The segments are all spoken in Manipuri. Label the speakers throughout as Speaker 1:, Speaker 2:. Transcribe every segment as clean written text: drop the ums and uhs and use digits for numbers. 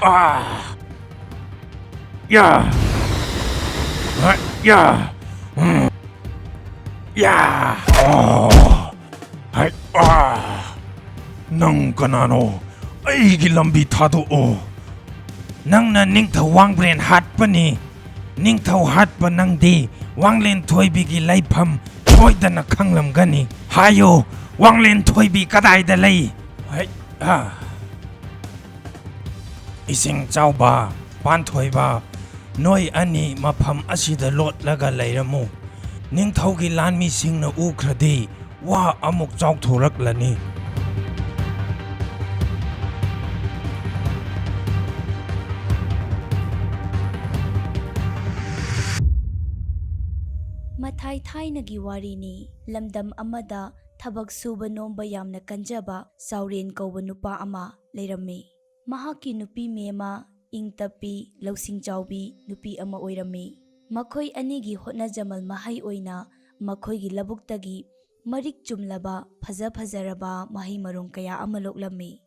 Speaker 1: Ya. Ya. Ya. Hai. Nang kanano. Aigi lambi thado o. Nang na ningthaw wangbren hatpani. Ningthaw hatpa nangdi wanglen thoibigi laipham thoidana khanglamgani. Hayo wanglen thoibi kadaida lei. Hai. Ising chawba panthoiba noi ani mafam asida lotlaga leiramu. Ningthawgi lanmi singna ukhradi wa amuk chawthoraklani.
Speaker 2: Mathai thainagi warini lamdam amada thabak suba nomba yamna kanjaba Sauren kauba nupa ama leirammi. Mahaki nupi mema ingtapi lausing chawbi nupi ama oirami. Makhoi anigi hotna jamal mahai oina makhoigi labuktagi marik chumlaba phaja phajaraba mahai marung kaya ama loklammi.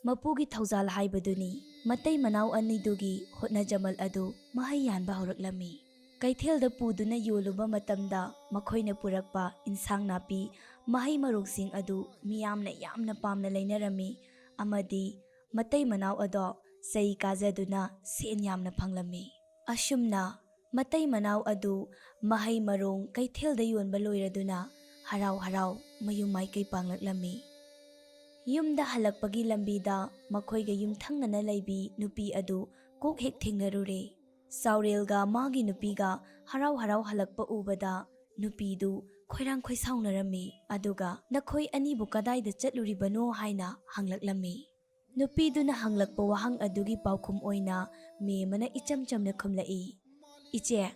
Speaker 2: Mapugi thaujal haibaduni matai manaw anidugi hotna jamal adu mahai yanba horaklammi. Kaithel puduna yoluba matamda makhoina purakpa insang napi mahai marungsing adu miyamna yamna pamna leinarami amadi matai manaw ado sei kajaduna sen yamna phanglammi. Ashumna matai manaw adu mahai marung kaithel yonba loiraduna harau harau mayumai kai panglaklammi. Yumda halakpagi lambida makhoiga yumthangnana leibi nupi adu kok hek thengnarure. Saurelga magi nupiga harau harau halakpa ubada nupidu khoirang khoi saunarami aduga nakhoi anibu kadaida chatluribano haina hanglaklammi. Nupiduna hanglakpa wahang adugi paukhum oina memana icham chamna khumlai. Iche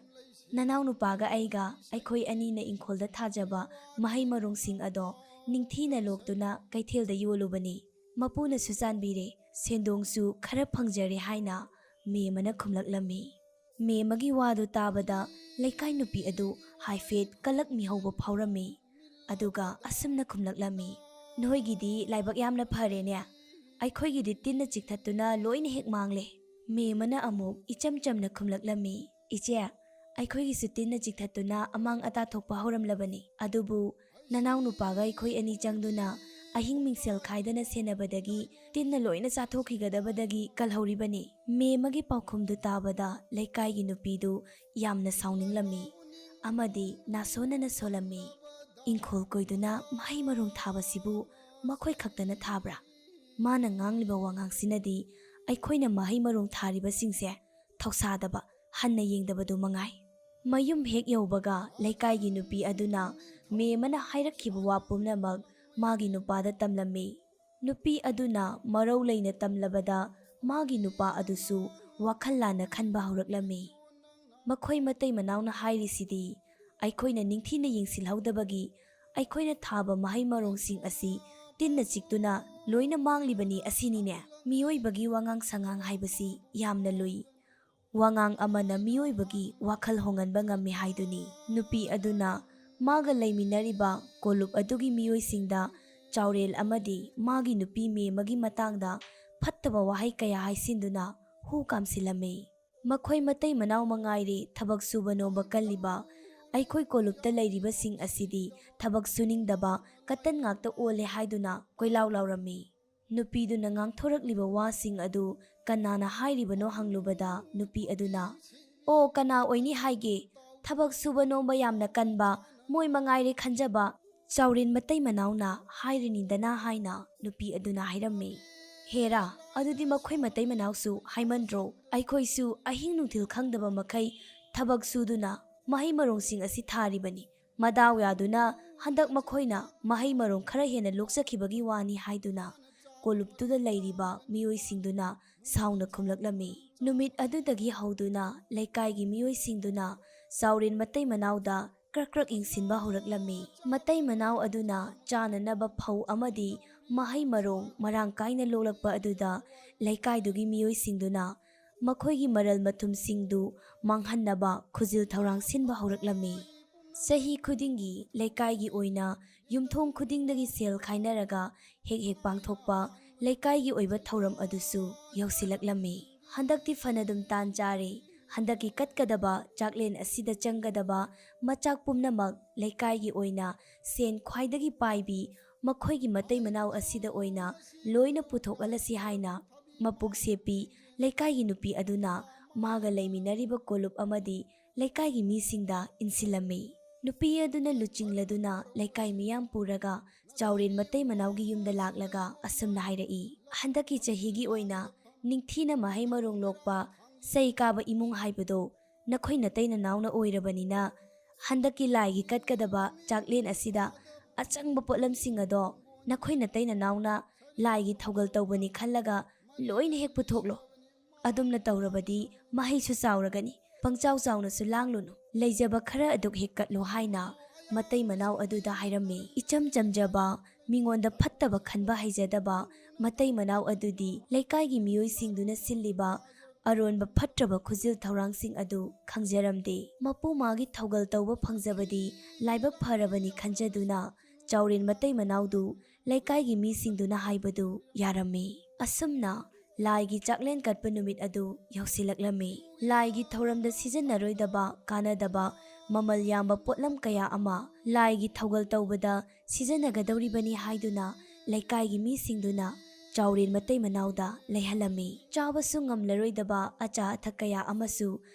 Speaker 2: nanaw nupaga aiga aikhoi anina ingkholda thajaba mahai marungsing ado ningthina loktuna kaithelda yolubani. Mapuna suchanbire sendongsu khara phangjare haina memana khumlaklammi. Memagi wadu tabada laikai nupi adu haifet kalak mihauba phaurammi aduga asumna khumlaklammi. Noigidi laibak yamna pharene aikhoigidi tinna chikthatuna loina hek mangle. Memana amuk icham chamna khumlaklammi. Iche aikhoigi su tinna chikthatuna amang ata thokpa hauramlabani adubu nanaw nupaga aikhoi ani changduna ahing mingsel khaidana senabadagi tinna loina chathokhigadabadagi kalhauribani. Memagi paukhumdu tabada laikai nupidu yamna sauninglammi amadi nasonana solammi. Ingkhol koiduna mahai marung thabasibu makhoi khaktana thabra. Mana ngangliba wangang sinadi aikhoina mahai marung thariba singse thoksadaba hanna yengdabadu mangai. Mayum hek yaubaga laikai nupi aduna memana hairakhiba wa pumnamak magi nupada tamlammi. Nupi aduna marau leina tamlabada magi nupa adusu wakhallana khanba hauraklammi. Makhoi matai manawna hairisidi aikhoina ningthina yengsilhaudabagi aikhoina thaba mahai marungsing asi tinna chiktuna loina manglibani asinine. Miyoibagi wangang sangang haibasi yamna lui. Wangang amana miyoibagi wakhal honganba ngammi haiduni. Nupi aduna maga laiminariba kolup adugi miyoisingda chaurel amadi magi nupi memagi matangda phattaba wahai kaya haisinduna hu kamsilammi. Makhoi matai manaw mangairi thabak suba nomba kalliba aikhoi kolupta leiriba sing asidi thabak suningdaba katan ngakta ole haiduna koilaw lawrammi. Nupiduna ngangthorakliba wasing adu kanana hairibano hanglubada nupi aduna o kana oini haige thabak suba nomba yamna kanba moi mangaire khanjaba chaurin matai manawna hairinindana haina nupi aduna hairammi. Hera adudi makhoi matai manawsu haimandro aikhoisu ahing nungthil khangdaba makai thabak suduna mahai marungsing asi tharibani. Madaw yaduna handak makhoina mahai marung khara hena loksakhibagi wani haiduna koluptuda leiriba miyoisingduna sauna khumlaklammi. Numit adudagi hauduna laikai miyoisingduna saurin matai manawda krak ingsinba horaklammi. Matai manaw aduna chananaba phau amadi mahai marong marang kaina lolakpa aduda laikaidugi miyoisingduna makhoigi maral mathumsingdu manghannaba khujil thaurang sinba horaklammi. Sahi khudingi laikai oina yumthong khudingdagi sel khainaraga hek hek pangthokpa laikai oiba thauram adusu yausilaklammi. ꯍꯟꯗꯛꯇꯤ ꯐꯅꯗꯨꯝ ꯇꯥꯟ ꯆꯥꯔꯦ. ꯍꯟꯗꯛꯀꯤ ꯀꯠꯀꯗꯕ ꯆꯥꯛꯂꯦꯟ ꯑꯁꯤꯗ ꯆꯪꯒꯗꯕ ꯃꯆꯥꯛ ꯄꯨꯝꯅꯃꯛ ꯂꯩꯀꯥꯏꯒꯤ ꯑꯣꯏꯅ ꯁꯦꯟ ꯈ꯭ꯋꯥꯏꯗꯒꯤ ꯄꯥꯏꯕꯤ ꯃꯈꯣꯏꯒꯤ ꯃꯇꯩ ꯃꯅꯥꯎ ꯑꯁꯤꯗ ꯑꯣꯏꯅ ꯂꯣꯏꯅ ꯄꯨꯊꯣꯛꯍꯜꯂꯁꯤ ꯍꯥꯏꯅ ꯃꯄꯨꯛ ꯁꯦꯞꯄꯤ ꯂꯩꯀꯥꯏꯒꯤ ꯅꯨꯄꯤ ꯑꯗꯨꯅ ꯃꯥꯒ ꯂꯩꯃꯤꯟꯅꯔꯤꯕ ꯀꯣꯂꯨꯞ ꯑꯃꯗꯤ ꯂꯩꯀꯥꯏꯒꯤ ꯃꯤꯁꯤꯡꯗ ꯏꯟꯁꯤꯜꯂꯝꯃꯤ. ꯅꯨꯄꯤ ꯑꯗꯨꯅ ꯂꯨꯆꯤꯡꯂꯗꯨꯅ ꯂꯩꯀꯥꯏ ꯃꯤꯌꯥꯝ ꯄꯨꯔꯒ ꯆꯥꯎꯔꯦꯟ ꯃꯇꯩ ꯃꯅꯥꯎꯒꯤ ꯌꯨꯝꯗ ꯂꯥꯛꯂꯒ ꯑꯁꯨꯝꯅ ꯍꯥꯏꯔꯛꯏ. ꯍꯟꯗꯛꯀꯤ ꯆꯍꯤꯒꯤ ꯑꯣꯏꯅ ꯅꯤꯡꯊꯤꯅ ꯃꯍꯩ ꯃꯔꯣꯡ ꯂꯣꯛꯄ ꯆꯩ ꯀꯥꯕ ꯏꯃꯨꯡ ꯍꯥꯏꯕꯗꯣ ꯅꯈꯣꯏ ꯅꯇꯩ ꯅꯅꯥꯎꯅ ꯑꯣꯏꯔꯕꯅꯤꯅ ꯍꯟꯗꯛꯀꯤ ꯂꯥꯏꯒꯤ ꯀꯠꯀꯗꯕ ꯆꯥꯛꯂꯦꯟ ꯑꯁꯤꯗ ꯑꯆꯪꯕ ꯄꯣꯠꯂꯝꯁꯤꯡ ꯑꯗꯣ ꯅꯈꯣꯏ ꯅꯇꯩ ꯅꯅꯥꯎꯅ ꯂꯥꯏꯒꯤ ꯊꯧꯒꯜ ꯇꯧꯕꯅꯤ ꯈꯜꯂꯒ ꯂꯣꯏꯅ ꯍꯦꯛ ꯄꯨꯊꯣꯛꯂꯣ. ꯑꯗꯨꯝꯅ ꯇꯧꯔꯕꯗꯤ ꯃꯍꯩꯁꯨ ꯆꯥꯎꯔꯒꯅꯤ. ꯄꯪꯆꯥꯎ ꯆꯥꯎꯅꯁꯨ ꯂꯥꯡꯂꯨꯅꯨ. ꯂꯩꯖꯕ ꯈꯔ ꯑꯗꯨꯛ ꯍꯦꯛ ꯀꯠꯂꯣ ꯍꯥꯏꯅ ꯃꯇꯩ ꯃꯅꯥꯎ ꯑꯗꯨꯗ ꯍꯥꯏꯔꯝꯃꯤ. ꯏꯆꯝ ꯆꯝꯖꯕ ꯃꯤꯉꯣꯟꯗ ꯐꯠꯇꯕ ꯈꯟꯕ ꯍꯩꯖꯗꯕ ꯃꯇꯩ ꯃꯅꯥꯎ ꯑꯗꯨꯗꯤ ꯂꯩꯀꯥꯏꯒꯤ ꯃꯤꯑꯣꯏꯁꯤꯡꯗꯨꯅ ꯁꯤꯜꯂꯤꯕ ꯑꯔꯣꯟꯕ ꯐꯠꯇ꯭ꯔꯕ ꯈꯨꯖꯤꯜ ꯊꯧꯔꯥꯡꯁꯤꯡ ꯑꯗꯨ ꯈꯪꯖꯔꯝꯗꯦ. ꯃꯄꯨ ꯃꯥꯒꯤ ꯊꯧꯒꯜ ꯇꯧꯕ ꯐꯪꯖꯕꯗꯤ ꯂꯥꯏꯕꯛ ꯐꯔꯕꯅꯤ ꯈꯟꯖꯗꯨꯅ ꯆꯥꯎꯔꯦꯟ ꯃꯇꯩ ꯃꯅꯥꯎꯗꯨ ꯂꯩꯀꯥꯏꯒꯤ ꯃꯤꯁꯤꯡꯗꯨꯅ ꯍꯥꯏꯕꯗꯨ ꯌꯥꯔꯝꯃꯤ. ꯑꯁꯨꯝꯅ ꯂꯥꯏꯒꯤ ꯆꯥꯛꯂꯦꯟ ꯀꯠꯄ ꯅꯨꯃꯤꯠ ꯑꯗꯨ ꯌꯧꯁꯤꯜꯂꯛꯂꯝꯃꯤ. ꯂꯥꯏꯒꯤ ꯊꯧꯔꯝꯗ ꯁꯤꯖꯤꯟꯅꯔꯣꯏꯗꯕ ꯀꯥꯟꯅꯗꯕ ꯃꯃꯜ ꯌꯥꯝꯕ ꯄꯣꯠꯂꯝ kaya ama ꯂꯥꯏꯒꯤ ꯊꯧꯒꯜ ꯇꯧꯕꯗ ꯁꯤꯖꯤꯟꯅꯒꯗꯧꯔꯤꯕꯅꯤ ꯍꯥꯏꯗꯨꯅ ꯂꯩꯀꯥꯏꯒꯤ ꯃꯤꯁꯤꯡꯗꯨꯅ ꯆꯥꯎꯔꯦꯟ ꯃꯇꯩ ꯃꯅꯥꯎꯗ ꯂꯩꯍꯜꯂꯝꯃꯤ. ꯆꯥꯕꯁꯨ ꯉꯝꯂꯔꯣꯏꯗꯕ ꯑꯆꯥ ꯑꯊꯛ kaya amasu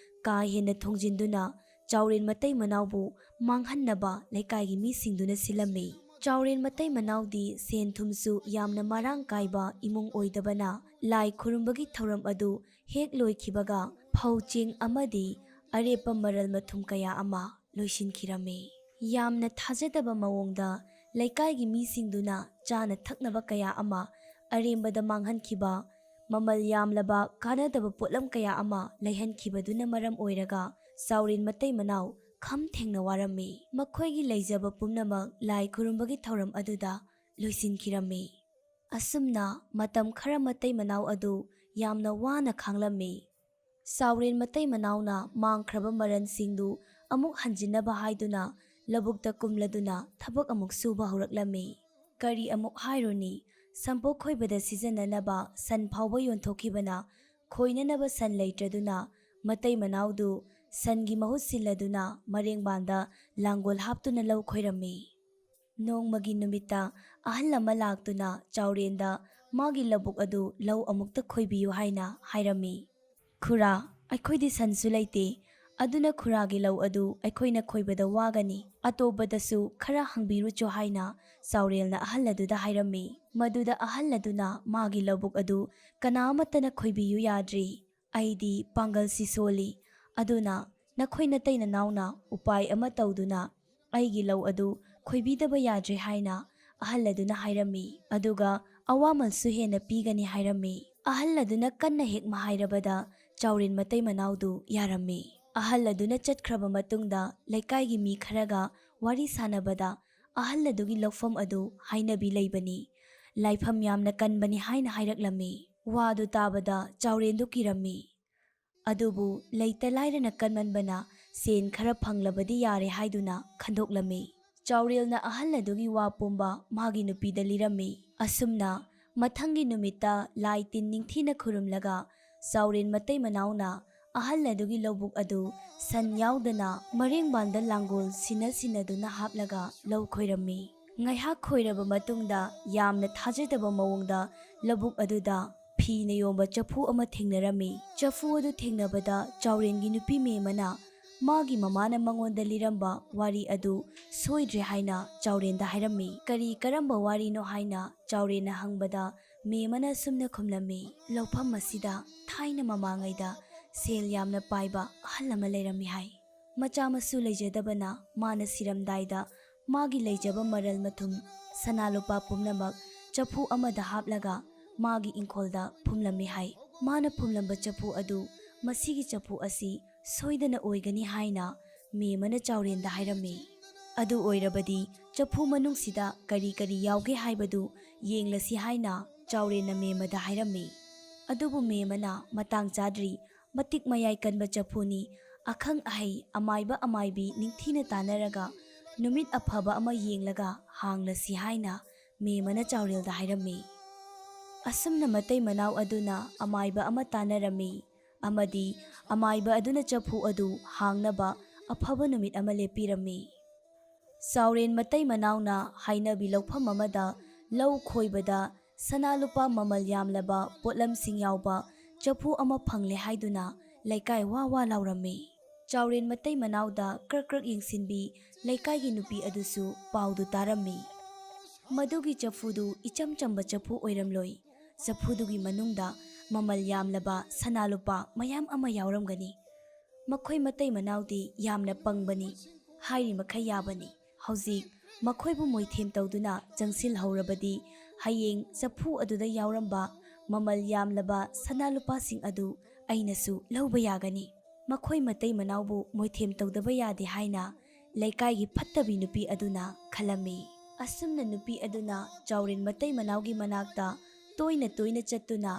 Speaker 2: ꯀꯥ ꯍꯦꯟꯅ ꯊꯣꯡꯖꯤꯟꯗꯨꯅ ꯆꯥꯎꯔꯦꯟ ꯃꯇꯩ ꯃꯅꯥꯎꯕꯨ ꯃꯥꯡꯍꯟꯅꯕ ꯂꯩꯀꯥꯏꯒꯤ ꯃꯤꯁꯤꯡꯗꯨꯅ ꯁꯤꯜꯂꯝꯃꯤ. ꯆꯥꯎꯔꯦꯟ ꯃꯇꯩ ꯃꯅꯥꯎꯗꯤ ꯁꯦꯟ ꯊꯨꯝꯁꯨ ꯌꯥꯝꯅ ꯃꯔꯥꯡ ꯀꯥꯏꯕ ꯏꯃꯨꯡ ꯑꯣꯏꯗꯕꯅ ꯂꯥꯏ ꯈꯨꯔꯨꯝꯕꯒꯤ ꯊꯧꯔꯝ ꯑꯗꯨ ꯍꯦꯛ ꯂꯣꯏꯈꯤꯕꯒ ꯐꯧ ꯆꯦꯡ ꯑꯃꯗꯤ ꯑꯔꯦꯞꯄ ꯃꯔꯜ ꯃꯊꯨꯝ kaya ama ꯂꯣꯏꯁꯤꯟꯈꯤꯔꯝꯃꯤ. ꯌꯥꯝꯅ ꯊꯥꯖꯗꯕ ꯃꯑꯣꯡꯗ ꯂꯩꯀꯥꯏꯒꯤ ꯃꯤꯁꯤꯡꯗꯨꯅ ꯆꯥꯅ ꯊꯛꯅꯕ kaya ama ꯑꯔꯦꯝꯕꯗ ꯃꯥꯡꯍꯟꯈꯤꯕ ꯃꯃꯜ ꯌꯥꯝꯂꯕ ꯀꯥꯟꯅꯗꯕ ꯄꯣꯠꯂꯝ kaya ama ꯂꯩꯍꯟꯈꯤꯕꯗꯨꯅ ꯃꯔꯝ ꯑꯣꯏꯔꯒ ꯆꯥꯎꯔꯦꯟ ꯃꯇꯩ ꯃꯅꯥꯎ ꯈꯝ ꯊꯦꯡꯅ ꯋꯥꯔꯝꯃꯤ. ꯃꯈꯣꯏꯒꯤ ꯂꯩꯖꯕ ꯄꯨꯝꯅꯃꯛ ꯂꯥꯏ ꯈꯨꯔꯨꯝꯕꯒꯤ ꯊꯧꯔꯝ ꯑꯗꯨꯗ ꯂꯣꯏꯁꯤꯟꯈꯤꯔꯝꯃꯤ. ꯑꯁꯨꯝꯅ ꯃꯇꯝ ꯈꯔ ꯃꯇꯩ ꯃꯅꯥꯎ ꯑꯗꯨ ꯌꯥꯝꯅ ꯋꯥꯅ ꯈꯥꯡꯂꯝꯃꯤ. ꯆꯥꯎꯔꯦꯟ ꯃꯇꯩ ꯃꯅꯥꯎꯅ ꯃꯥꯡꯈ꯭ꯔꯕ ꯃꯔꯟꯁꯤꯡꯗꯨ ꯑꯃꯨꯛ ꯍꯟꯖꯤꯟꯅꯕ ꯍꯥꯏꯗꯨꯅ ꯂꯧꯕꯨꯛꯇ ꯀꯨꯝꯂꯗꯨꯅ ꯊꯕꯛ ꯑꯃꯨꯛ ꯁꯨꯕ ꯍꯧꯔꯛꯂꯝꯃꯤ. ꯀꯔꯤ ꯑꯃꯨꯛ ꯍꯥꯏꯔꯨꯅꯤ, ꯁꯝꯄꯣꯛ ꯈꯣꯏꯕꯗ ꯁꯤꯖꯤꯟꯅꯅꯕ ꯁꯟ ꯐꯥꯎꯕ ꯌꯣꯟꯊꯣꯛꯈꯤꯕꯅ ꯈꯣꯏꯅꯅꯕ ꯁꯟ ꯂꯩꯇ꯭ꯔꯗꯨꯅ ꯃꯇꯩ ꯃꯅꯥꯎꯗꯨ ꯁꯟꯒꯤ ꯃꯍꯨꯠ ꯁꯤꯜꯂꯗꯨꯅ ꯃꯔꯦꯡꯕꯥꯟꯗ ꯂꯥꯡꯒꯣꯜ ꯍꯥꯞꯇꯨꯅ ꯂꯧ ꯈꯣꯏꯔꯝꯃꯤ. ꯅꯣꯡꯃꯒꯤ ꯅꯨꯃꯤꯠꯇ ꯑꯍꯜ ꯑꯃ ꯂꯥꯛꯇꯨꯅ ꯆꯥꯎꯔꯦꯟꯗ ꯃꯥꯒꯤ ꯂꯧꯕꯨꯛ ꯑꯗꯨ ꯂꯧ ꯑꯃꯨꯛꯇ ꯈꯣꯏꯕꯤꯌꯨ ꯍꯥꯏꯅ ꯍꯥꯏꯔꯝꯃꯤ. ꯈꯨꯔꯥ, ꯑꯩꯈꯣꯏꯗꯤ ꯁꯟꯁꯨ ꯂꯩꯇꯦ, ꯑꯗꯨꯅ ꯈꯨꯔꯥꯒꯤ ꯂꯧ ꯑꯗꯨ ꯑꯩꯈꯣꯏꯅ ꯈꯣꯏꯕꯗ ꯋꯥꯒꯅꯤ. ꯑꯇꯣꯞꯄꯗꯁꯨ ꯈꯔ ꯍꯪꯕꯤꯔꯨꯆꯣ ꯍꯥꯏꯅ ꯆꯥꯎꯔꯦꯜꯅ ꯑꯍꯜ ꯑꯗꯨꯗ ꯍꯥꯏꯔꯝꯃꯤ. ꯃꯗꯨꯗ ꯑꯍꯜ ꯑꯗꯨꯅ ꯃꯥꯒꯤ ꯂꯧꯕꯨꯛ ꯑꯗꯨ ꯀꯅꯥ ꯑꯃꯠꯇꯅ ꯈꯣꯏꯕꯤꯌꯨ ꯌꯥꯗ꯭ꯔꯤ. ꯑꯩꯗꯤ ꯄꯥꯡꯒꯜꯁꯤ ꯁꯣꯜꯂꯤ, ꯑꯗꯨꯅ ꯅꯈꯣꯏ ꯅꯇꯩ ꯅꯅꯥꯎꯅ ꯎꯄꯥꯏ ꯑꯃ ꯇꯧꯗꯨꯅ ꯑꯩꯒꯤ ꯂꯧ ꯑꯗꯨ ꯈꯣꯏꯕꯤꯗꯕ ꯌꯥꯗ꯭ꯔꯦ ꯍꯥꯏꯅ ꯑꯍꯜ ꯑꯗꯨꯅ ꯍꯥꯏꯔꯝꯃꯤ. ꯑꯗꯨꯒ ꯑꯋꯥꯃꯜꯁꯨ ꯍꯦꯟꯅ ꯄꯤꯒꯅꯤ ꯍꯥꯏꯔꯝꯃꯤ. ꯑꯍꯜ ꯑꯗꯨꯅ ꯀꯟꯅ ꯍꯦꯛ ꯍꯥꯏꯔꯕꯗ ꯆꯥꯎꯔꯦꯟ ꯃꯇꯩ ꯃꯅꯥꯎꯗꯨ ꯌꯥꯔꯝꯃꯤ. ꯑꯍꯜ ꯑꯗꯨꯅ ꯆꯠꯈ꯭ꯔꯕ ꯃꯇꯨꯡꯗ ꯂꯩꯀꯥꯏꯒꯤ ꯃꯤ ꯈꯔꯒ ꯋꯥꯔꯤ ꯁꯥꯟꯅꯕꯗ ꯑꯍꯜ ꯑꯗꯨꯒꯤ ꯂꯧꯐꯝ ꯑꯗꯨ ꯍꯥꯏꯅꯕꯤ ꯂꯩꯕꯅꯤ, ꯂꯥꯏꯐꯝ ꯌꯥꯝꯅ ꯀꯟꯕꯅꯤ ꯍꯥꯏꯅ ꯍꯥꯏꯔꯛꯂꯝꯃꯤ. ꯋꯥꯗꯨ ꯇꯥꯕꯗ ꯆꯥꯎꯔꯦꯟꯗꯨ ꯀꯤꯔꯝꯃꯤ. ꯑꯗꯨꯕꯨ ꯂꯩꯇ ꯂꯥꯏꯔꯅ ꯀꯟꯃꯟꯕꯅ ꯁꯦꯟ ꯈꯔ ꯐꯪꯂꯕꯗꯤ ꯌꯥꯔꯦ ꯍꯥꯏꯗꯨꯅ ꯈꯟꯗꯣꯛꯂꯝꯃꯤ. ꯆꯥꯎꯔꯦꯜꯅ ꯑꯍꯜ ꯑꯗꯨꯒꯤ ꯋꯥ ꯄꯨꯝꯕ ꯃꯥꯒꯤ ꯅꯨꯄꯤꯗ ꯂꯤꯔꯝꯃꯤ. ꯑꯁꯨꯝꯅ ꯃꯊꯪꯒꯤ ꯅꯨꯃꯤꯠꯇ ꯂꯥꯏ ꯇꯤꯟ ꯅꯤꯡꯊꯤꯅ ꯈꯨꯔꯨꯝꯂꯒ ꯆꯥꯎꯔꯦꯟ ꯃꯇꯩ ꯃꯅꯥꯎꯅ ꯑꯍꯜ ꯑꯗꯨꯒꯤ ꯂꯧꯕꯨꯛ ꯑꯗꯨ ꯁꯟ ꯌꯥꯎꯗꯅ ꯃꯔꯦꯡꯕꯥꯟꯗ ꯂꯥꯡꯒꯣꯜ ꯁꯤꯟꯅꯗꯨꯅ ꯍꯥꯞꯂꯒ ꯂꯧ ꯈꯣꯏꯔꯝꯃꯤ. ꯉꯥꯏꯍꯥꯛ ꯈꯣꯏꯔꯕ ꯃꯇꯨꯡꯗ ꯌꯥꯝꯅ ꯊꯥꯖꯗꯕ ꯃꯑꯣꯡꯗ ꯂꯧꯕꯨꯛ ꯑꯗꯨꯗ ꯐꯤꯅ ꯌꯣꯝꯕ ꯆꯐꯨ ꯑꯃ ꯊꯦꯡꯅꯔꯝꯃꯤ. ꯆꯐꯨ ꯑꯗꯨ ꯊꯦꯡꯅꯕꯗ ꯆꯥꯎꯔꯦꯟꯒꯤ ꯅꯨꯄꯤ ꯃꯦꯃꯅ ꯃꯥꯒꯤ ꯃꯃꯥꯅ ꯃꯉꯣꯟꯗ ꯂꯤꯔꯝꯕ ꯋꯥꯔꯤ ꯑꯗꯨ ꯁꯣꯏꯗ꯭ꯔꯦ ꯍꯥꯏꯅ ꯆꯥꯎꯔꯦꯟꯗ ꯍꯥꯏꯔꯝꯃꯤ. ꯀꯔꯝꯕ ꯋꯥꯔꯤꯅꯣ ꯍꯥꯏꯅ ꯆꯥꯎꯔꯦꯟꯅ ꯍꯪꯕꯗ ꯃꯦꯃꯅ ꯑꯁꯨꯝꯅ ꯈꯨꯝꯂꯝꯃꯤ. ꯂꯧꯐꯝ ꯑꯁꯤꯗ ꯊꯥꯏꯅ ꯃꯃꯥꯡꯉꯩꯗ ꯁꯦꯜ ꯌꯥꯝꯅ ꯄꯥꯏꯕ ꯑꯍꯜ ꯑꯃ ꯂꯩꯔꯝꯃꯤ ꯍꯥꯏ. ꯃꯆꯥ ꯃꯁꯨ ꯂꯩꯖꯗꯕꯅ ꯃꯥꯅ ꯁꯤꯔꯝꯗꯥꯏꯗ ꯃꯥꯒꯤ ꯂꯩꯖꯕ ꯃꯔꯜ ꯃꯊꯨꯝ ꯁꯅꯥ ꯂꯨꯄꯥ ꯄꯨꯝꯅꯃꯛ ꯆꯐꯨ ꯑꯃꯗ ꯍꯥꯞꯂꯒ ꯃꯥꯒꯤ ꯏꯪꯈꯣꯜꯗ ꯐꯨꯝꯂꯝꯃꯤ ꯍꯥꯏ. ꯃꯥꯅ ꯐꯨꯝꯂꯝꯕ ꯆꯐꯨ ꯑꯗꯨ ꯃꯁꯤꯒꯤ ꯆꯐꯨ ꯑꯁꯤ ꯁꯣꯏꯗꯅ ꯑꯣꯏꯒꯅꯤ ꯍꯥꯏꯅ ꯃꯦꯃꯅ ꯆꯥꯎꯔꯦꯟꯗ ꯍꯥꯏꯔꯝꯃꯤ. ꯑꯗꯨ ꯑꯣꯏꯔꯕꯗꯤ ꯆꯐꯨ ꯃꯅꯨꯡꯁꯤꯗ ꯀꯔꯤ ꯀꯔꯤ ꯌꯥꯎꯒꯦ ꯍꯥꯏꯕꯗꯨ ꯌꯦꯡꯂꯁꯤ ꯍꯥꯏꯅ ꯆꯥꯎꯔꯦꯟꯅ ꯃꯦꯃꯗ ꯍꯥꯏꯔꯝꯃꯤ. ꯑꯗꯨꯕꯨ ꯃꯦꯃꯅ ꯃꯇꯥꯡ ꯆꯥꯗ꯭ꯔꯤ, ꯃꯇꯤꯛ ꯃꯌꯥꯏ ꯀꯟꯕ ꯆꯐꯨꯅꯤ, ꯑꯈꯪ ꯑꯍꯩ ꯑꯃꯥꯏꯕ ꯑꯃꯥꯏꯕꯤ ꯅꯤꯡꯊꯤꯅ ꯇꯥꯟꯅꯔꯒ ꯅꯨꯃꯤꯠ ꯑꯐꯕ ꯑꯃ ꯌꯦꯡꯂꯒ ꯍꯥꯡꯂꯁꯤ ꯍꯥꯏꯅ ꯃꯦꯃꯅ ꯆꯥꯎꯔꯦꯜꯗ ꯍꯥꯏꯔꯝꯃꯤ. ꯑꯁꯨꯝꯅ ꯃꯇꯩ ꯃꯅꯥꯎ ꯑꯗꯨꯅ ꯑꯃꯥꯏꯕ ꯑꯃ ꯇꯥꯟꯅꯔꯝꯃꯤ ꯑꯃꯗꯤ ꯑꯃꯥꯏꯕ ꯑꯗꯨꯅ ꯆꯐꯨ ꯑꯗꯨ ꯍꯥꯡꯅꯕ ꯑꯐꯕ ꯅꯨꯃꯤꯠ ꯑꯃ ꯂꯦꯞꯄꯤꯔꯝꯃꯤ꯫ ꯆꯥꯎꯔꯦꯟ ꯃꯇꯩ ꯃꯅꯥꯎꯅ ꯍꯥꯏꯅꯕꯤ ꯂꯧꯐꯝ ꯑꯃꯗ ꯂꯧ ꯈꯣꯏꯕꯗ ꯁꯅꯥ ꯂꯨꯄꯥ ꯃꯃꯜ ꯌꯥꯝꯂꯕ ꯄꯣꯠꯂꯝꯁꯤꯡ ꯌꯥꯎꯕ ꯆꯐꯨ ꯑꯃ ꯐꯪꯂꯦ ꯍꯥꯏꯗꯨꯅ ꯂꯩꯀꯥꯏ ꯋꯥ ꯋꯥ ꯂꯥꯎꯔꯝꯃꯤ꯫ ꯆꯥꯎꯔꯦꯟ ꯃꯇꯩ ꯃꯅꯥꯎꯗ ꯀ꯭ꯔꯛ ꯀ꯭ꯔꯛ ꯌꯦꯡꯁꯤꯟꯕꯤ ꯂꯩꯀꯥꯏꯒꯤ ꯅꯨꯄꯤ ꯑꯗꯨꯁꯨ ꯄꯥꯎꯗꯨ ꯇꯥꯔꯝꯃꯤ꯫ ꯃꯗꯨꯒꯤ ꯆꯐꯨꯗꯨ ꯏꯆꯝ ꯆꯝꯕ ꯆꯐꯨ ꯑꯣꯏꯔꯝꯂꯣꯏ꯫ ꯆꯐꯨꯗꯨꯒꯤ ꯃꯅꯨꯡꯗ ꯃꯃꯜ ꯌꯥꯝꯂꯕ ꯁꯅꯥ ꯂꯨꯄꯥ ꯃꯌꯥꯝ ꯑꯃ ꯌꯥꯎꯔꯝꯒꯅꯤ꯫ ꯃꯈꯣꯏ ꯃꯇꯩ ꯃꯅꯥꯎꯗꯤ ꯌꯥꯝꯅ ꯄꯪꯕꯅꯤ, ꯍꯥꯏꯔꯤꯃꯈꯩ ꯌꯥꯕꯅꯤ꯫ ꯍꯧꯖꯤꯛ ꯃꯈꯣꯏꯕꯨ ꯃꯣꯏꯊꯦꯝ ꯇꯧꯗꯨꯅ ꯆꯪꯁꯤꯜꯍꯧꯔꯕꯗꯤ ꯍꯌꯦꯡ ꯆꯐꯨ ꯑꯗꯨꯗ ꯌꯥꯎꯔꯝꯕ ꯃꯃꯜ ꯌꯥꯝꯂꯕ ꯁꯅꯥ ꯂꯨꯄꯥꯁꯤꯡ ꯑꯗꯨ ꯑꯩꯅꯁꯨ ꯂꯧꯕ ꯌꯥꯒꯅꯤ꯫ ꯃꯈꯣꯏ ꯃꯇꯩ ꯃꯅꯥꯎꯕꯨ ꯃꯣꯏꯊꯦꯝ ꯇꯧꯗꯕ ꯌꯥꯗꯦ ꯍꯥꯏꯅ ꯂꯩꯀꯥꯏꯒꯤ ꯐꯠꯇꯕꯤ ꯅꯨꯄꯤ ꯑꯗꯨꯅ ꯈꯜꯂꯝꯃꯤ꯫ ꯑꯁꯨꯝꯅ ꯅꯨꯄꯤ ꯑꯗꯨꯅ ꯆꯥꯎꯔꯦꯟ ꯃꯇꯩ ꯃꯅꯥꯎꯒꯤ ꯃꯅꯥꯛꯇ ꯇꯣꯏꯅ ꯇꯣꯏꯅ ꯆꯠꯇꯨꯅ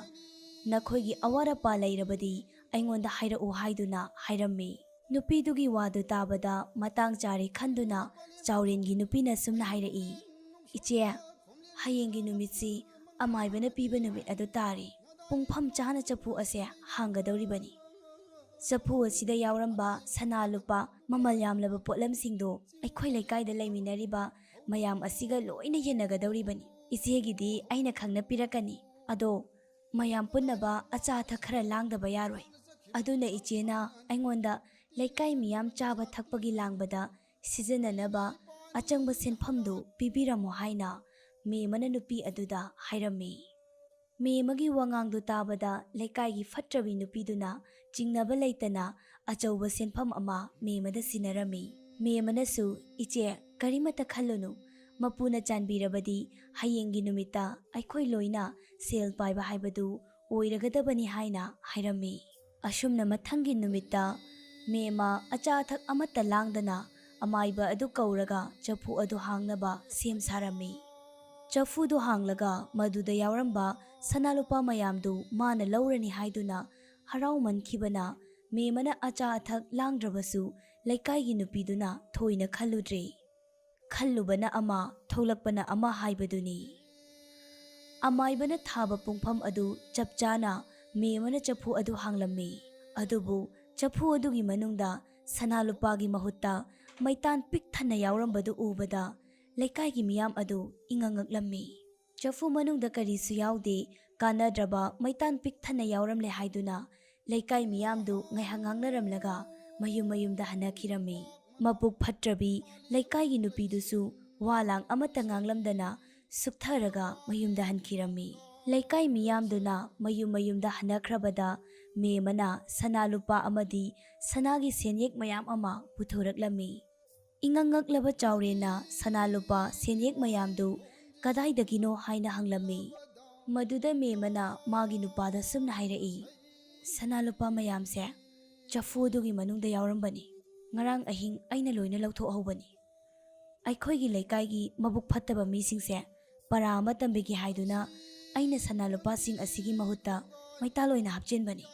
Speaker 2: ꯅꯈꯣꯏꯒꯤ ꯑꯋꯥꯠ ꯑꯄꯥ ꯂꯩꯔꯕꯗꯤ ꯑꯩꯉꯣꯟꯗ ꯍꯥꯏꯔꯛꯎ ꯍꯥꯏꯗꯨꯅ ꯍꯥꯏꯔꯝꯃꯤ꯫ ꯅꯨꯄꯤꯗꯨꯒꯤ ꯋꯥꯗꯨ ꯇꯥꯕꯗ ꯃꯇꯥꯡ ꯆꯥꯔꯦ ꯈꯟꯗꯨꯅ ꯆꯥꯎꯔꯦꯟꯒꯤ ꯅꯨꯄꯤꯅ ꯁꯨꯝꯅ ꯍꯥꯏꯔꯛꯏ, ꯏꯆꯦ, ꯍꯌꯦꯡꯒꯤ ꯅꯨꯃꯤꯠꯁꯤ ꯑꯃꯥꯏꯕꯅ ꯄꯤꯕ ꯅꯨꯃꯤꯠ ꯑꯗꯨ ꯇꯥꯔꯤ꯫ ꯄꯨꯡꯐꯝ ꯆꯥꯅ ꯆꯐꯨ ꯑꯁꯦ ꯍꯥꯡꯒꯗꯧꯔꯤꯕꯅꯤ꯫ ꯆꯐꯨ ꯑꯁꯤꯗ ꯌꯥꯎꯔꯝꯕ ꯁꯅꯥ ꯂꯨꯄꯥ ꯃꯃꯜ ꯌꯥꯝꯂꯕ ꯄꯣꯠꯂꯝꯁꯤꯡꯗꯣ ꯑꯩꯈꯣꯏ ꯂꯩꯀꯥꯏꯗ ꯂꯩꯃꯤꯟꯅꯔꯤꯕ ꯃꯌꯥꯝ ꯑꯁꯤꯒ ꯂꯣꯏꯅ ꯌꯦꯟꯅꯒꯗꯧꯔꯤꯕꯅꯤ꯫ ꯏꯆꯦꯒꯤꯗꯤ ꯑꯩꯅ ꯈꯪꯅ ꯄꯤꯔꯛꯀꯅꯤ, ꯑꯗꯣ ꯃꯌꯥꯝ ꯄꯨꯟꯅꯕ ꯑꯆꯥ ꯑꯊꯛ ꯈꯔ ꯂꯥꯡꯗꯕ ꯌꯥꯔꯣꯏ꯫ ꯑꯗꯨꯅ ꯏꯆꯦꯅ ꯑꯩꯉꯣꯟꯗ ꯂꯩꯀꯥꯏ ꯃꯤꯌꯥꯝ ꯆꯥꯕ ꯊꯛꯄꯒꯤ ꯂꯥꯡꯕꯗ ꯁꯤꯖꯤꯟꯅꯅꯕ ꯑꯆꯪꯕ ꯁꯦꯟꯐꯝꯗꯨ ꯄꯤꯕꯤꯔꯝꯃꯣ ꯍꯥꯏꯅ ꯃꯦꯃꯅ ꯅꯨꯄꯤ ꯑꯗꯨꯗ ꯍꯥꯏꯔꯝꯃꯤ꯫ ꯃꯦꯃꯒꯤ ꯋꯥꯉꯥꯡꯗꯨ ꯇꯥꯕꯗ ꯂꯩꯀꯥꯏꯒꯤ ꯐꯠꯇ꯭ꯔꯕꯤ ꯅꯨꯄꯤꯗꯨꯅ ꯆꯤꯡꯅꯕ ꯂꯩꯇꯅ ꯑꯆꯧꯕ ꯁꯦꯟꯐꯝ ꯑꯃ ꯃꯦꯃꯗ ꯁꯤꯟꯅꯔꯝꯃꯤ꯫ ꯃꯦꯃꯅꯁꯨ, ꯏꯆꯦ, ꯀꯔꯤꯃꯠꯇ ꯈꯜꯂꯨꯅꯨ, ꯃꯄꯨꯅ ꯆꯥꯟꯕꯤꯔꯕꯗꯤ ꯍꯌꯦꯡꯒꯤ ꯅꯨꯃꯤꯠꯇ ꯑꯩꯈꯣꯏ ꯂꯣꯏꯅ ꯁꯦꯜ ꯄꯥꯏꯕ ꯍꯥꯏꯕꯗꯨ ꯑꯣꯏꯔꯒꯗꯕꯅꯤ ꯍꯥꯏꯅ ꯍꯥꯏꯔꯝꯃꯤ꯫ ꯑꯁꯨꯝꯅ ꯃꯊꯪꯒꯤ ꯅꯨꯃꯤꯠꯇ ꯃꯦꯃ ꯑꯆꯥ ꯑꯊꯛ ꯑꯃꯠꯇ ꯂꯥꯡꯗꯅ ꯑꯃꯥꯏꯕ ꯑꯗꯨ ꯀꯧꯔꯒ ꯆꯐꯨ ꯑꯗꯨ ꯍꯥꯡꯅꯕ ꯁꯦꯝ ꯁꯥꯔꯝꯃꯤ꯫ ꯆꯐꯨꯗꯨ ꯍꯥꯡꯂꯒ ꯃꯗꯨꯗ ꯌꯥꯎꯔꯝꯕ ꯁꯅꯥ ꯂꯨꯄꯥ ꯃꯌꯥꯝꯗꯨ ꯃꯥꯅ ꯂꯧꯔꯅꯤ ꯍꯥꯏꯗꯨꯅ ꯍꯔꯥꯎꯃꯟꯈꯤꯕꯅ ꯃꯦꯃꯅ ꯑꯆꯥ ꯑꯊꯛ ꯂꯥꯡꯗ꯭ꯔꯕꯁꯨ ꯂꯩꯀꯥꯏꯒꯤ ꯅꯨꯄꯤꯗꯨꯅ ꯊꯣꯏꯅ ꯈꯜꯂꯨꯗ꯭ꯔꯦ꯫ ꯈꯜꯂꯨꯕꯅ ꯑꯃ, ꯊꯣꯛꯂꯛꯄꯅ ꯑꯃ ꯍꯥꯏꯕꯗꯨꯅꯤ꯫ ꯑꯃꯥꯏꯕꯅ ꯊꯥꯕ ꯄꯨꯡꯐꯝ ꯑꯗꯨ ꯆꯞ ꯆꯥꯅ ꯃꯦꯃꯅ ꯆꯐꯨ ꯑꯗꯨ ꯍꯥꯡꯂꯝꯃꯤ꯫ ꯑꯗꯨꯕꯨ ꯆꯐꯨ ꯑꯗꯨꯒꯤ ꯃꯅꯨꯡꯗ ꯁꯅꯥ ꯂꯨꯄꯥꯒꯤ ꯃꯍꯨꯠꯇ ꯃꯩꯇꯥꯟ ꯄꯤꯛ ꯊꯟꯅ ꯌꯥꯎꯔꯝꯕꯗꯨ ꯎꯕꯗ ꯂꯩꯀꯥꯏꯒꯤ ꯃꯤꯌꯥꯝ ꯑꯗꯨ ꯏꯉꯛꯉꯛꯂꯝꯃꯤ꯫ ꯆꯐꯨ ꯃꯅꯨꯡꯗ ꯀꯔꯤꯁꯨ ꯌꯥꯎꯗꯦ, ꯀꯥꯟꯅꯗ꯭ꯔꯕ ꯃꯩꯇꯥꯟ ꯄꯤꯛ ꯊꯟꯅ ꯌꯥꯎꯔꯝꯂꯦ ꯍꯥꯏꯗꯨꯅ ꯂꯩꯀꯥꯏ ꯃꯤꯌꯥꯝꯗꯨ ꯉꯥꯏꯍꯥꯛ ꯉꯥꯡꯅꯔꯝꯂꯒ ꯃꯌꯨꯝ ꯃꯌꯨꯝꯗ ꯍꯟꯅꯈꯤꯔꯝꯃꯤ꯫ ꯃꯕꯨꯛ ꯐꯠꯇ꯭ꯔꯕꯤ ꯂꯩꯀꯥꯏꯒꯤ ꯅꯨꯄꯤꯗꯨꯁꯨ ꯋꯥ ꯂꯥꯡ ꯑꯃꯠꯇ ꯉꯥꯡꯂꯝꯗꯅ ꯁꯨꯛꯊꯔꯒ ꯃꯌꯨꯝꯗ ꯍꯟꯈꯤꯔꯝꯃꯤ꯫ ꯂꯩꯀꯥꯏ ꯃꯤꯌꯥꯝꯗꯨꯅ ꯃꯌꯨꯝ ꯃꯌꯨꯝꯗ ꯍꯟꯅꯈ꯭ꯔꯕꯗ ꯃꯦꯃꯅ ꯁꯅꯥ ꯂꯨꯄꯥ ꯑꯃꯗꯤ ꯁꯅꯥꯒꯤ ꯁꯦꯟꯌꯦꯛ ꯃꯌꯥꯝ ꯑꯃ ꯄꯨꯊꯣꯔꯛꯂꯝꯃꯤ꯫ ꯏꯉꯛꯉꯛꯂꯕ ꯆꯥꯎꯔꯦꯟꯅ ꯁꯅꯥ ꯂꯨꯄꯥ ꯁꯦꯟꯌꯦꯛ ꯃꯌꯥꯝꯗꯨ ꯀꯗꯥꯏꯗꯒꯤꯅꯣ ꯍꯥꯏꯅ ꯍꯪꯂꯝꯃꯤ꯫ ꯃꯗꯨꯗ ꯃꯦꯃꯅ ꯃꯥꯒꯤ ꯅꯨꯄꯥꯗ ꯁꯨꯝꯅ ꯍꯥꯏꯔꯛꯏ, ꯁꯅꯥ ꯂꯨꯄꯥ ꯃꯌꯥꯝꯁꯦ ꯆꯐꯨ ꯑꯗꯨꯒꯤ ꯃꯅꯨꯡꯗ ꯌꯥꯎꯔꯝꯕꯅꯤ꯫ ꯉꯔꯥꯡ ꯑꯍꯤꯡ ꯑꯩꯅ ꯂꯣꯏꯅ ꯂꯧꯊꯣꯛꯍꯧꯕꯅꯤ꯫ ꯑꯩꯈꯣꯏꯒꯤ ꯂꯩꯀꯥꯏꯒꯤ ꯃꯕꯨꯛ ꯐꯠꯇꯕ ꯃꯤꯁꯤꯡꯁꯦ ꯄꯔꯥ ꯑꯃ ꯇꯝꯕꯤꯒꯦ ꯍꯥꯏꯗꯨꯅ ꯑꯩꯅ ꯁꯅꯥ ꯂꯨꯄꯥꯁꯤꯡ ꯑꯁꯤꯒꯤ ꯃꯍꯨꯠꯇ ꯃꯩꯇꯥꯟ ꯑꯣꯏꯅ ꯍꯥꯞꯆꯤꯟꯕꯅꯤ꯫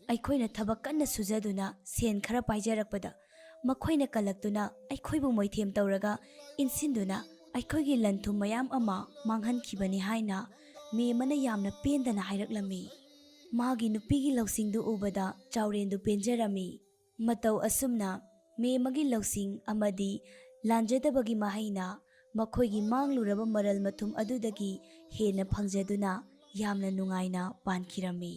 Speaker 2: ꯑꯩꯈꯣꯏꯅ ꯊꯕꯛ ꯀꯟꯅ ꯁꯨꯖꯗꯨꯅ ꯁꯦꯟ ꯈꯔ パꯏꯖꯔꯛꯄꯗ ꯃꯈꯣꯏꯅ ꯀꯜꯂꯛꯇꯨꯅ ꯑꯩꯈꯣꯏꯕꯨ ꯃꯣꯏꯊꯦꯝ ꯇꯧꯔꯒ ꯏꯟꯁꯤꯟꯗꯨꯅ ꯑꯩꯈꯣꯏꯒꯤ ꯂꯟ ꯊꯨꯝ ꯃꯌꯥꯝ ꯑꯃ ꯃꯥꯡꯍꯟꯈꯤꯕꯅꯤ ꯍꯥꯏꯅ ꯃꯦꯃꯅ ꯌꯥꯝꯅ ꯄꯦꯟꯗꯅ ꯍꯥꯏꯔꯛꯂꯝꯃꯤ꯫ ꯃꯥꯒꯤ ꯅꯨꯄꯤꯒꯤ ꯂꯧꯁꯤꯡꯗꯨ ꯎꯕꯗ ꯆꯥꯎꯔꯦꯟꯗꯨ ꯄꯦꯟꯖꯔꯝꯃꯤ꯫ ꯃꯇꯧ ꯑꯁꯨꯝꯅ ꯃꯦꯃꯒꯤ ꯂꯧꯁꯤꯡ ꯑꯃꯗꯤ ꯂꯥꯟꯖꯗꯕꯒꯤ ꯃꯍꯩꯅ ꯃꯈꯣꯏꯒꯤ ꯃꯥꯡꯂꯨꯔꯕ ꯃꯔꯜ ꯃꯊꯨꯝ ꯑꯗꯨꯗꯒꯤ ꯍꯦꯟꯅ ꯐꯪꯖꯗꯨꯅ ꯌꯥꯝꯅ ꯅꯨꯡꯉꯥꯏꯅ ꯄꯥꯟꯈꯤꯔꯝꯃꯤ꯫